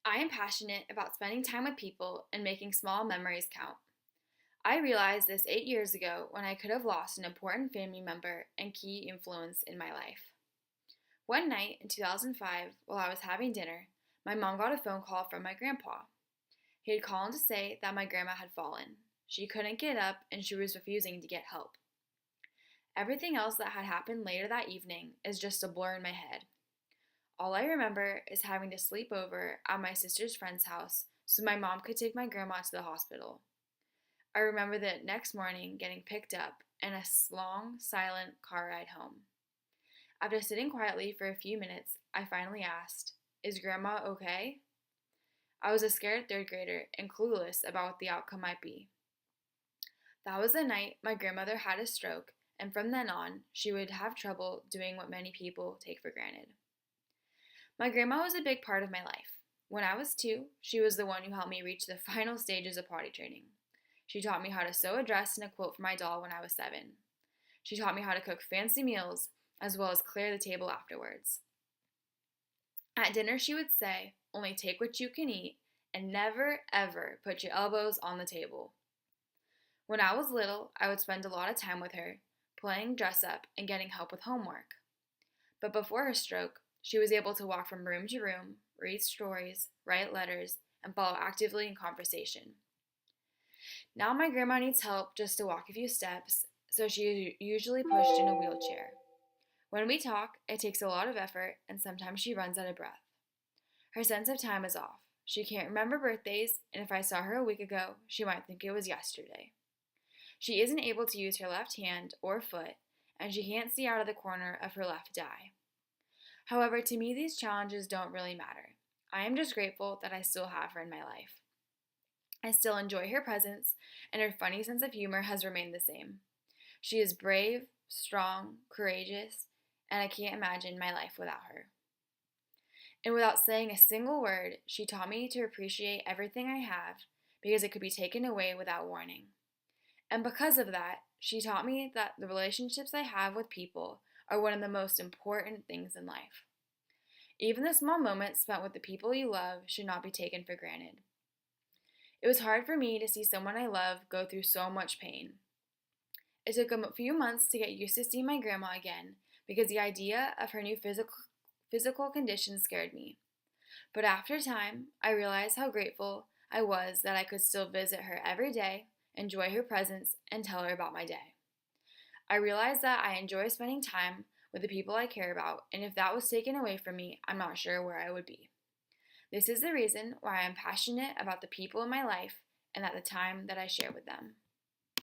I am passionate about spending time with people and making small memories count. I realized this 8 years ago when I could have lost an important family member and key influence in my life. One night in 2005, while I was having dinner, my mom got a phone call from my grandpa. He had called to say that my grandma had fallen. She couldn't get up and she was refusing to get help. Everything else that had happened later that evening is just a blur in my head. All I remember is having to sleep over at my sister's friend's house so my mom could take my grandma to the hospital. I remember the next morning getting picked up and a long, silent car ride home. After sitting quietly for a few minutes, I finally asked, "Is Grandma okay?" I was a scared third grader and clueless about what the outcome might be. That was the night my grandmother had a stroke, and from then on, she would have trouble doing what many people take for granted. My grandma was a big part of my life. When I was 2, she was the one who helped me reach the final stages of potty training. She taught me how to sew a dress and a quilt for my doll when I was 7. She taught me how to cook fancy meals, as well as clear the table afterwards. At dinner, she would say, "Only take what you can eat, and never, ever put your elbows on the table." When I was little, I would spend a lot of time with her, playing dress up and getting help with homework. But before her stroke, she was able to walk from room to room, read stories, write letters, and follow actively in conversation. Now my grandma needs help just to walk a few steps, so she is usually pushed in a wheelchair. When we talk, it takes a lot of effort, and sometimes she runs out of breath. Her sense of time is off. She can't remember birthdays, and if I saw her a week ago, she might think it was yesterday. She isn't able to use her left hand or foot, and she can't see out of the corner of her left eye. However, to me, these challenges don't really matter. I am just grateful that I still have her in my life. I still enjoy her presence, and her funny sense of humor has remained the same. She is brave, strong, courageous, and I can't imagine my life without her. And without saying a single word, she taught me to appreciate everything I have because it could be taken away without warning. And because of that, she taught me that the relationships I have with people are one of the most important things in life. Even the small moments spent with the people you love should not be taken for granted. It was hard for me to see someone I love go through so much pain. It took a few months to get used to seeing my grandma again because the idea of her new physical condition scared me. But after time, I realized how grateful I was that I could still visit her every day, enjoy her presence, and tell her about my day. I realized that I enjoy spending time with the people I care about, and if that was taken away from me, I'm not sure where I would be. This is the reason why I am passionate about the people in my life and at the time that I share with them.